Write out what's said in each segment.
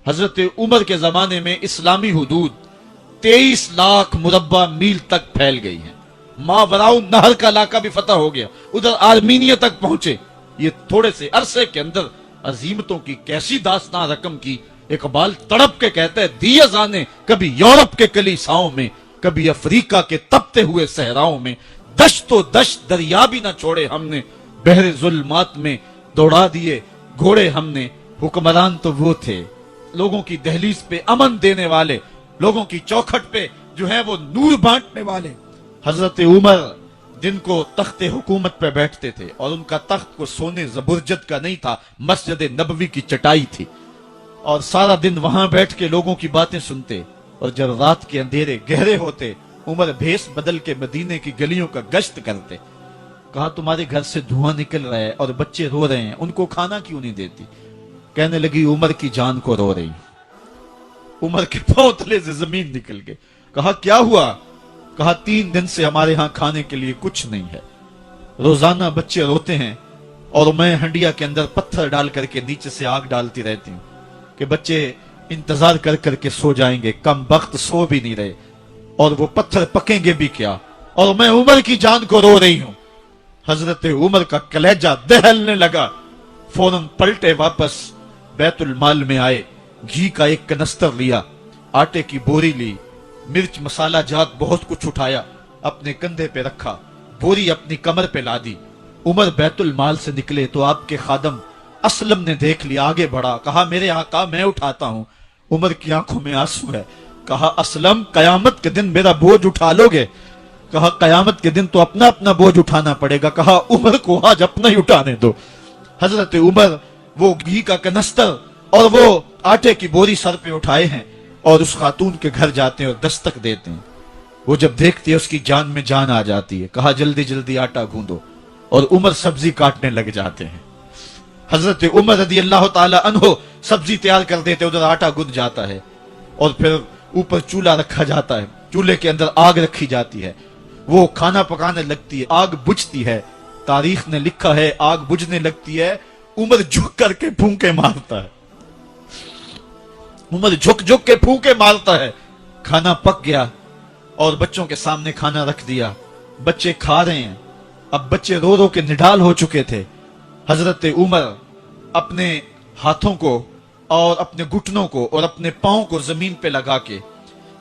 حضرت عمر کے زمانے میں اسلامی حدود 23 لاکھ مربع میل تک پھیل گئی ہیں. ماوراء نہر کا علاقہ بھی فتح ہو گیا, ادھر آرمینیا تک پہنچے. یہ تھوڑے سے عرصے کے اندر عظیمتوں کی کیسی داستان رقم کی. اقبال تڑپ کے کہتا ہے دی ازانے کبھی یورپ کے کلیساؤں میں, کبھی افریقہ کے تپتے ہوئے صحراؤں میں, دشت و دشت دریا بھی نہ چھوڑے ہم نے, بحر ظلمات میں دوڑا دیے گھوڑے ہم نے. حکمران تو وہ تھے لوگوں کی دہلیز پہ امن دینے والے, لوگوں کی چوکھٹ پہ جو ہے وہ نور بانٹنے والے. حضرت عمر جن کو تخت حکومت پہ بیٹھتے تھے, اور ان کا تخت کو سونے زبرجد کا نہیں تھا, مسجد نبوی کی چٹائی تھی, اور سارا دن وہاں بیٹھ کے لوگوں کی باتیں سنتے. اور جب رات کے اندھیرے گہرے ہوتے, عمر بھیس بدل کے مدینے کی گلیوں کا گشت کرتے. کہا تمہارے گھر سے دھواں نکل رہا ہے اور بچے رو رہے ہیں, ان کو کھانا کیوں نہیں دیتی؟ کہنے لگی عمر کی جان کو رو رہی. عمر کے پاؤں تلے سے زمین نکل گئے. کہا کیا ہوا؟ کہا 3 دن سے ہمارے ہاں کھانے کے لیے کچھ نہیں ہے. روزانہ بچے روتے ہیں اور میں ہنڈیا کے اندر پتھر ڈال کر کے نیچے سے آگ ڈالتی رہتی ہوں کہ بچے انتظار کر کر کے سو جائیں گے. کم وقت سو بھی نہیں رہے, اور وہ پتھر پکیں گے بھی کیا, اور میں عمر کی جان کو رو رہی ہوں. حضرت عمر کا کلیجہ دہلنے لگا. فوراً پلٹے واپس بیت المال میں آئے, گھی کا ایک کنستر لیا, آٹے کی بوری لی, مرچ مسالہ جات بہت کچھ اٹھایا, اپنے کندھے پہ رکھا, بوری اپنی کمر پہ لا دی. عمر بیت المال سے نکلے تو آپ کے خادم اسلم نے دیکھ لیا, آگے بڑھا, کہا میرے آقا میں اٹھاتا ہوں. عمر کی آنکھوں میں آنسو ہے. کہا اسلم قیامت کے دن میرا بوجھ اٹھا لو گے؟ کہا قیامت کے دن تو اپنا اپنا بوجھ اٹھانا پڑے گا. کہا عمر کو آج اپنا ہی اٹھانے دو. حضرت عمر وہ گھی کا کنستر اور وہ آٹے کی بوری سر پہ اٹھائے ہیں اور اس خاتون کے گھر جاتے ہیں اور دستک دیتے ہیں. وہ جب دیکھتی ہے اس کی جان میں جان آ جاتی ہے. کہا جلدی جلدی آٹا گوندو, اور عمر سبزی کاٹنے لگ جاتے ہیں. حضرت عمر رضی اللہ تعالی عنہ سبزی تیار کر دیتے, ادھر آٹا گند جاتا ہے, اور پھر اوپر چولہا رکھا جاتا ہے, چولہے کے اندر آگ رکھی جاتی ہے, وہ کھانا پکانے لگتی ہے, آگ بجھتی ہے. تاریخ نے لکھا ہے آگ بجھنے لگتی ہے, عمر جھک کر کے پھونکے مارتا ہے. عمر جھک جھک کے پھونکے مارتا ہے. کھانا پک گیا اور بچوں کے سامنے کھانا رکھ دیا. بچے کھا رہے ہیں. اب بچے رو رو کے نڈال ہو چکے تھے. حضرت عمر اپنے ہاتھوں کو اور اپنے گھٹنوں کو اور اپنے پاؤں کو زمین پہ لگا کے,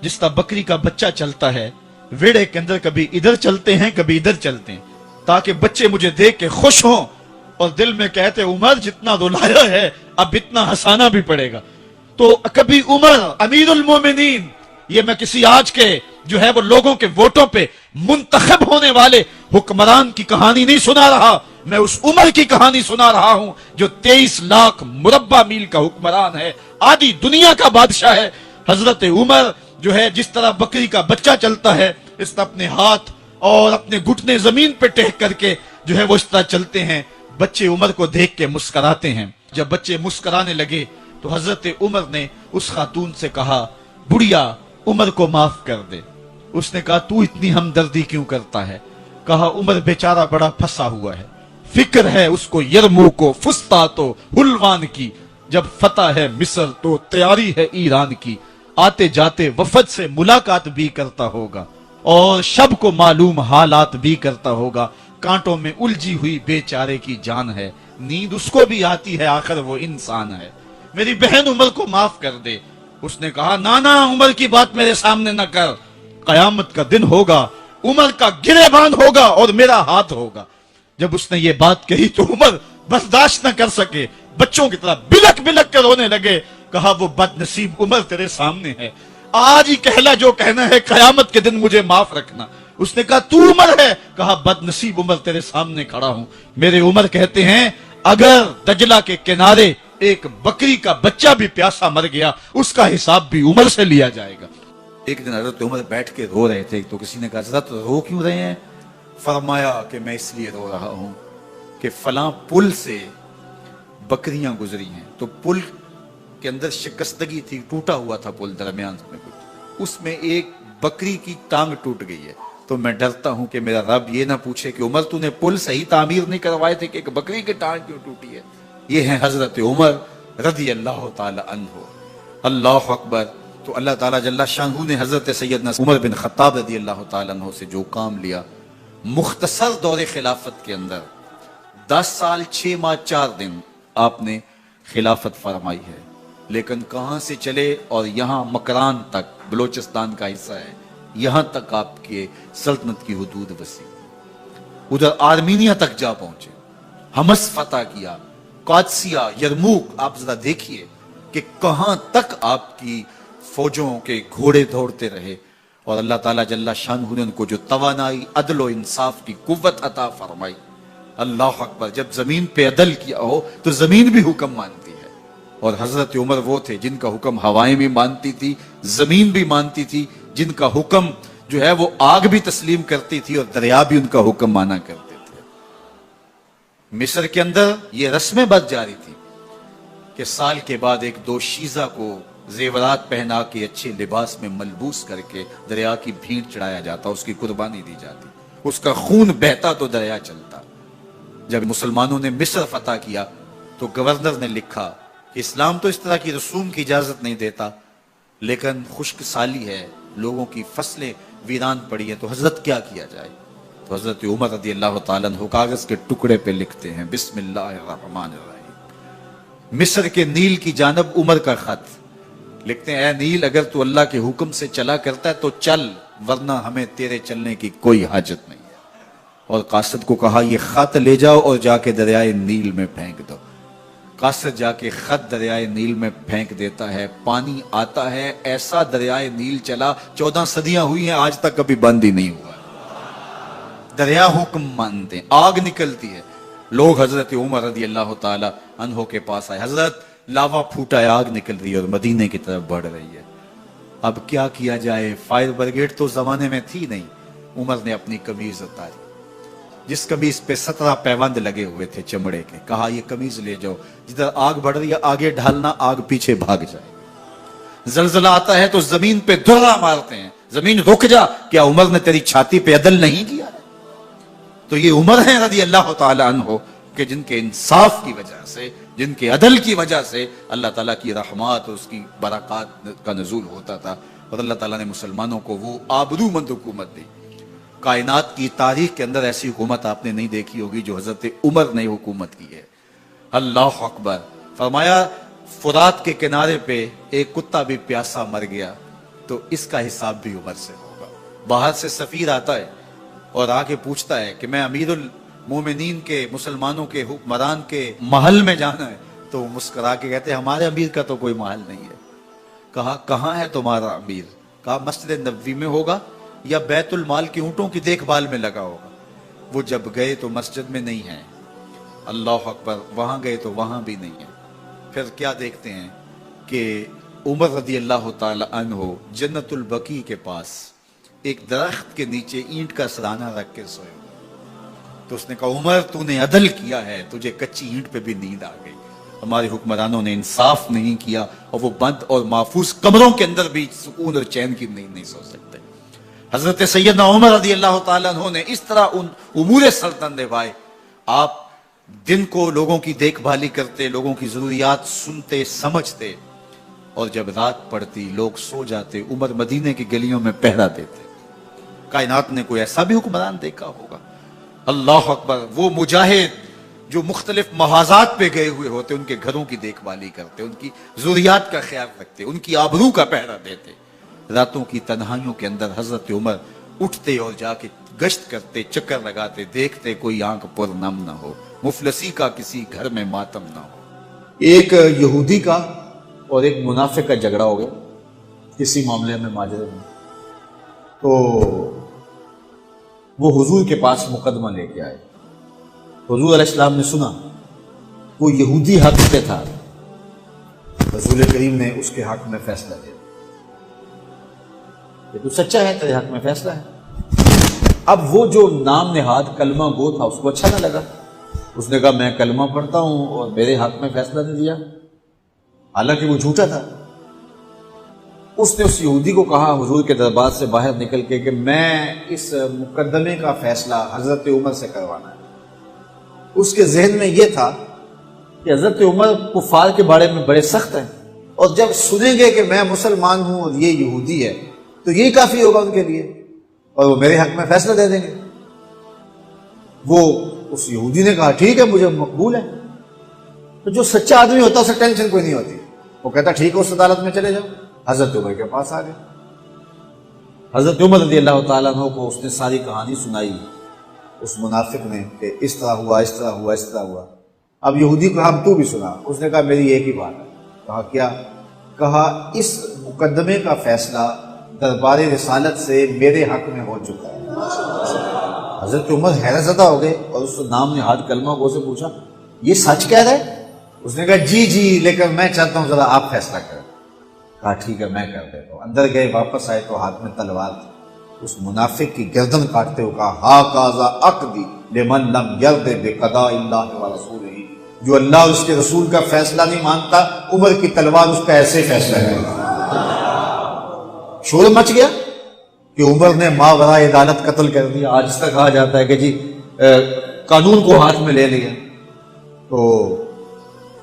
جس طرح بکری کا بچہ چلتا ہے ویڑے کے اندر, کبھی ادھر چلتے ہیں کبھی ادھر چلتے ہیں, تاکہ بچے مجھے دیکھ کے خوش ہوں اور دل میں کہتے عمر جتنا رلایا ہے اب اتنا ہنسانا بھی پڑے گا. تو کبھی عمر امیر المومنین, یہ میں کسی آج کے جو ہے وہ لوگوں کے ووٹوں پہ منتخب ہونے والے حکمران کی کہانی نہیں سنا رہا, میں اس عمر کی کہانی سنا رہا ہوں جو 23 لاکھ مربع میل کا حکمران ہے, آدھی دنیا کا بادشاہ ہے. حضرت عمر جو ہے جس طرح بکری کا بچہ چلتا ہے, اس طرح اپنے ہاتھ اور اپنے گھٹنے زمین پہ ٹیک کر کے جو ہے وہ اس طرح چلتے ہیں. بچے عمر کو دیکھ کے مسکراتے ہیں. جب بچے مسکرانے لگے تو حضرت عمر نے اس خاتون سے کہا بڑھیا عمر کو معاف کر دے. اس نے کہا تو اتنی ہمدردی کیوں کرتا ہے؟ کہا عمر بیچارہ بڑا پھنسا ہوا ہے, فکر ہے اس کو یرموک و فسطاط و حلوان کی, جب فتح ہے مصر تو تیاری ہے ایران کی, آتے جاتے وفد سے ملاقات بھی کرتا ہوگا اور شب کو معلوم حالات بھی کرتا ہوگا, کانٹوں میں الجھی ہوئی بیچارے کی جان ہے, نیند اس کو بھی آتی ہے آخر وہ انسان ہے, میری بہن عمر کو معاف کر دے. اس نے کہا نانا عمر کی بات میرے سامنے نہ کر, قیامت کا دن ہوگا, عمر کا گریبان ہوگا اور میرا ہاتھ ہوگا. جب اس نے یہ بات کہی تو عمر برداشت نہ کر سکے, بچوں کی طرح بلک بلک کر رونے لگے. کہا وہ بد نصیب عمر تیرے سامنے ہے, آج ہی کہلا جو کہنا ہے, قیامت کے دن مجھے معاف رکھنا. اس نے کہا تو عمر ہے؟ کہا بد نصیب عمر تیرے سامنے کھڑا ہوں. میرے عمر کہتے ہیں اگر دجلہ کے کنارے ایک بکری کا بچہ بھی پیاسا مر گیا, اس کا حساب بھی عمر سے لیا جائے گا. ایک دن حضرت عمر بیٹھ کے رو رہے تھے, تو کسی نے کہا حضرت رو کیوں رہے ہیں؟ فرمایا کہ میں اس لیے رو رہا ہوں کہ فلاں پل سے بکریاں گزری ہیں, تو پل کے اندر شکستگی تھی, ٹوٹا ہوا تھا پل درمیان میں کچھ, اس میں ایک بکری کی ٹانگ ٹوٹ گئی ہے, تو میں ڈرتا ہوں کہ میرا رب یہ نہ پوچھے کہ عمر تو نے پل صحیح تعمیر نہیں کروائے تھے کہ ایک بکری کی ٹانگ کیوں ٹوٹی ہے. یہ ہیں حضرت عمر رضی اللہ تعالی عنہ. اللہ اکبر. تو اللہ تعالیٰ جل شانہ نے حضرت سیدنا عمر بن خطاب رضی اللہ تعالیٰ عنہ سے جو کام لیا، مختصر دور خلافت کے اندر 10 سال 6 ماہ 4 دن آپ نے خلافت فرمائی ہے، لیکن کہاں سے چلے اور یہاں مکران تک، بلوچستان کا حصہ ہے، یہاں تک آپ کے سلطنت کی حدود وسیع، ادھر آرمینیا تک جا پہنچے، حمص فتح کیا، قادسیہ، یرموک. آپ ذرا دیکھیے کہ کہاں تک آپ کی فوجوں کے گھوڑے دوڑتے رہے، اور اللہ تعالیٰ جل شانہ نے ان کو جو توانائی، عدل و انصاف کی قوت عطا فرمائی. اللہ اکبر. جب زمین پہ عدل کیا ہو تو زمین بھی حکم مانتی ہے، اور حضرت عمر وہ تھے جن کا حکم ہوائیں بھی مانتی تھی، زمین بھی مانتی تھی، جن کا حکم جو ہے وہ آگ بھی تسلیم کرتی تھی اور دریا بھی ان کا حکم مانا کرتے تھے. مصر کے اندر یہ رسمیں بد جاری تھی کہ سال کے بعد ایک دو شیزہ کو زیورات پہنا کے اچھے لباس میں ملبوس کر کے دریا کی بھیڑ چڑھایا جاتا، اس کی قربانی دی جاتی، اس کا خون بہتا تو دریا چلتا. جب مسلمانوں نے مصر فتح کیا تو گورنر نے لکھا کہ اسلام تو اس طرح کی رسوم کی اجازت نہیں دیتا، لیکن خشک سالی ہے، لوگوں کی فصلیں ویران پڑی ہیں، تو حضرت کیا کیا جائے؟ تو حضرت عمر رضی اللہ تعالیٰ عنہ کاغذ کے ٹکڑے پہ لکھتے ہیں بسم اللہ الرحمن الرحیم. مصر کے نیل کی جانب عمر کا خط لکھتے ہیں، اے نیل اگر تو اللہ کے حکم سے چلا کرتا ہے تو چل، ورنہ ہمیں تیرے چلنے کی کوئی حاجت نہیں ہے. اور قاصد کو کہا یہ خط لے جاؤ اور جا کے دریائے نیل میں پھینک دو. قاصد جا کے خط دریائے نیل میں پھینک دیتا ہے، پانی آتا ہے، ایسا دریائے نیل چلا 14 صدیاں ہوئی ہیں آج تک کبھی بند ہی نہیں ہوا. دریا حکم مانتے ہیں، آگ نکلتی ہے. لوگ حضرت عمر رضی اللہ تعالی عنہ کے پاس آئے، حضرت لاوا پھوٹا ہے، آگ نکل رہی ہے اور مدینے کی طرف بڑھ رہی ہے، اب کیا کیا جائے؟ فائر بریگیڈ تو زمانے میں تھی نہیں. عمر نے اپنی قمیض اتاری، جس قمیض پہ 17 پیوند لگے ہوئے تھے چمڑے کے، کہا یہ قمیض لے جاؤ، جدھر آگ بڑھ رہی ہے آگے ڈھالنا، آگ پیچھے بھاگ جائے. زلزلہ آتا ہے تو زمین پہ دھرا مارتے ہیں، زمین رک جا، کیا عمر نے تیری چھاتی پہ عدل نہیں کیا؟ تو یہ عمر ہیں رضی اللہ تعالی عنہ کہ جن کے انصاف کی وجہ سے، جن کے عدل کی وجہ سے اللہ تعالیٰ کی رحمات اور اس کی برکات کا نزول ہوتا تھا، اور اللہ تعالیٰ نے مسلمانوں کو وہ آبرومند حکومت دی. کائنات کی تاریخ کے اندر ایسی حکومت آپ نے نہیں دیکھی ہوگی جو حضرت عمر نے حکومت کی ہے. اللہ اکبر. فرمایا فرات کے کنارے پہ ایک کتا بھی پیاسا مر گیا تو اس کا حساب بھی عمر سے ہوگا. باہر سے سفیر آتا ہے اور آ کے پوچھتا ہے کہ میں امیر المومنین کے، مسلمانوں کے حکمران کے محل میں جانا ہے، تو وہ مسکرا کے کہتے ہیں ہمارے امیر کا تو کوئی محل نہیں ہے. کہا کہاں ہے تمہارا امیر؟ کہا مسجد نبوی میں ہوگا یا بیت المال کی اونٹوں کی دیکھ بھال میں لگا ہوگا. وہ جب گئے تو مسجد میں نہیں ہے. اللہ اکبر. وہاں گئے تو وہاں بھی نہیں ہے. پھر کیا دیکھتے ہیں کہ عمر رضی اللہ تعالی عنہ جنت البقیع کے پاس ایک درخت کے نیچے اینٹ کا سرانہ رکھ کے سوئے ہوئے. تو اس نے کہا عمر تو نے عدل کیا ہے، تجھے کچی اینٹ پہ بھی نیند آ گئی. ہمارے حکمرانوں نے انصاف نہیں کیا اور وہ بند اور محفوظ کمروں کے اندر بھی سکون اور چین کی نیند نہیں سو سکتے. حضرت سیدنا عمر رضی اللہ تعالیٰ عنہ نے اس طرح ان امور سلطنت نبھائے. آپ دن کو لوگوں کی دیکھ بھالی کرتے، لوگوں کی ضروریات سنتے سمجھتے، اور جب رات پڑتی لوگ سو جاتے، عمر مدینے کی گلیوں میں پہرا دیتے. کائنات نے کوئی ایسا بھی حکمران دیکھا ہوگا؟ اللہ اکبر. وہ مجاہد جو مختلف محاذات پہ گئے ہوئے ہوتے، ان کے گھروں کی دیکھ بھالی کرتے، ان کی ضروریات کا خیال رکھتے، ان کی آبرو کا پہرا دیتے. راتوں کی تنہائیوں کے اندر حضرت عمر اٹھتے اور جا کے گشت کرتے، چکر لگاتے، دیکھتے کوئی آنکھ پر نم نہ ہو، مفلسی کا کسی گھر میں ماتم نہ ہو. ایک یہودی کا اور ایک منافق کا جھگڑا ہو گیا کسی معاملے میں، ماجرے میں. تو وہ حضور کے پاس مقدمہ لے کے آئے. حضور علیہ السلام نے سنا وہ یہودی حق پہ تھا، رسول کریم نے اس کے حق میں فیصلہ دیا کہ تو سچا ہے، تیرے حق میں فیصلہ ہے. اب وہ جو نام نہاد کلمہ گو تھا اس کو اچھا نہ لگا. اس نے کہا میں کلمہ پڑھتا ہوں اور میرے حق میں فیصلہ نہیں دیا، حالانکہ وہ جھوٹا تھا. اس نے اس یہودی کو کہا حضور کے دربار سے باہر نکل کے کہ میں اس مقدمے کا فیصلہ حضرت عمر سے کروانا ہے. اس کے ذہن میں یہ تھا کہ حضرت عمر کفار کے بارے میں بڑے سخت ہیں اور جب سنیں گے کہ میں مسلمان ہوں اور یہ یہودی ہے تو یہی کافی ہوگا ان کے لیے، اور وہ میرے حق میں فیصلہ دے دیں گے۔ وہ اس یہودی نے کہا ٹھیک ہے مجھے مقبول ہے۔ تو جو سچا آدمی ہوتا ہے اسے ٹینشن کوئی نہیں ہوتی، وہ کہتا ٹھیک ہے اس عدالت میں چلے جاؤ۔ حضرت عمر کے پاس آ گئے، حضرت عمر رضی اللہ تعالیٰ عنہ کو اس نے ساری کہانی سنائی اس منافق نے کہ اس طرح ہوا، اس طرح ہوا، اس طرح ہوا۔ اب یہودی کو ہم تو بھی سنا، اس نے کہا میری ایک ہی بات ہے۔ کہا کیا؟ کہا اس مقدمے کا فیصلہ دربار رسالت سے میرے حق میں ہو چکا ہے۔ حضرت عمر حیرت زدہ ہو گئے اور اس نام نہاد کلمہ گو سے پوچھا یہ سچ کہہ رہے؟ اس نے کہا جی جی، لیکن میں چاہتا ہوں ذرا آپ فیصلہ کریں۔ کہا ٹھیک ہے میں کر دیتا ہوں۔ اندر گئے، واپس آئے تو ہاتھ میں تلوار تھی۔ اس منافق کی گردن کاٹتے ہوئے کہا ہاکذا عقدی لمن لم یرض بقضاء اللہ ورسولہ، جو اللہ اور اس کے رسول کا فیصلہ نہیں مانتا، عمر کی تلوار اس کا ایسے فیصلہ ہے۔ شور مچ گیا کہ عمر نے ماوراء عدالت قتل کر دیا۔ آج تک کہا جاتا ہے کہ جی قانون کو ہاتھ میں لے لیا، تو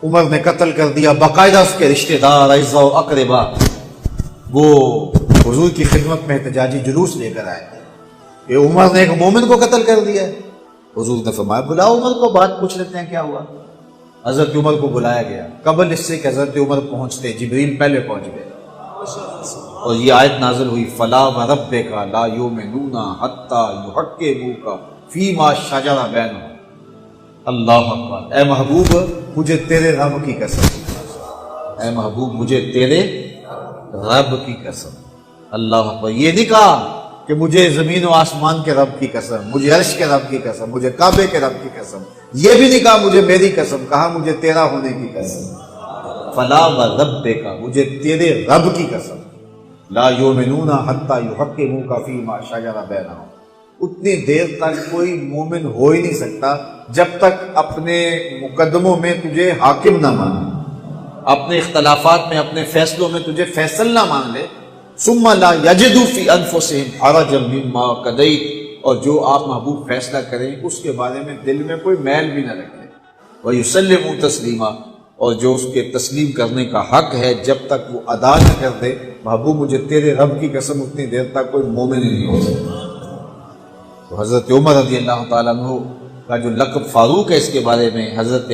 عمر نے قتل کر دیا۔ باقاعدہ اس کے رشتہ دار، اعزاء و اقربا وہ حضور کی خدمت میں احتجاجی جلوس لے کر آئے کہ عمر نے ایک مومن کو قتل کر دیا ہے۔ حضور نے فرمایا بلاؤ عمر کو، بات پوچھ لیتے ہیں کیا ہوا۔ حضرت عمر کو بلایا گیا۔ قبل اس سے کہ حضرت عمر پہنچتے جبریل پہلے پہنچ گئے اور یہ آیت نازل ہوئی فلا وربک لا یؤمنون حتی یحکموک فیما شجر بینہم۔ اللہ اکبر۔ اے محبوب مجھے تیرے رب کی قسم، اے محبوب مجھے تیرے رب کی قسم۔ اللہ اکبر۔ یہ نہیں کہا کہ مجھے زمین و آسمان کے رب کی قسم، مجھے عرش کے رب کی قسم، مجھے کعبے کے رب کی قسم، یہ بھی نہیں کہا مجھے میری قسم، کہا مجھے تیرا ہونے کی قسم۔ فلا وربک، مجھے تیرے رب کی قسم، لا یؤمنون حتی یحکموک فیما شجر بینہم، اتنی دیر تک کوئی مومن ہو ہی نہیں سکتا جب تک اپنے مقدموں میں تجھے حاکم نہ مانے، اپنے اختلافات میں، اپنے فیصلوں میں تجھے فیصل نہ مان لے۔ ثم لا یجدوا فی انفسہم حرجا مما قضیت، اور جو آپ محبوب فیصلہ کریں اس کے بارے میں دل میں کوئی میل بھی نہ رکھے۔ ویسلموا تسلیما، اور جو اس کے تسلیم کرنے کا حق ہے جب تک وہ ادا نہ کر دے، محبوب مجھے تیرے رب کی قسم، اتنی دیر تک کوئی مومن ہی نہیں ہو سکتا۔ تو حضرت عمر رضی اللہ تعالیٰ عنہ کا جو لقب فاروق ہے، اس کے بارے میں حضرت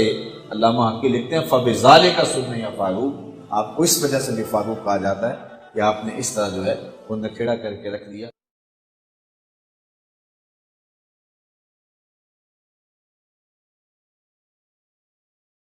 علامہ حقی لکھتے ہیں فبذالک سمي فاروق، آپ کو اس وجہ سے بھی فاروق کہا جاتا ہے کہ آپ نے اس طرح جو ہے وہ نکھیڑا کر کے رکھ دیا۔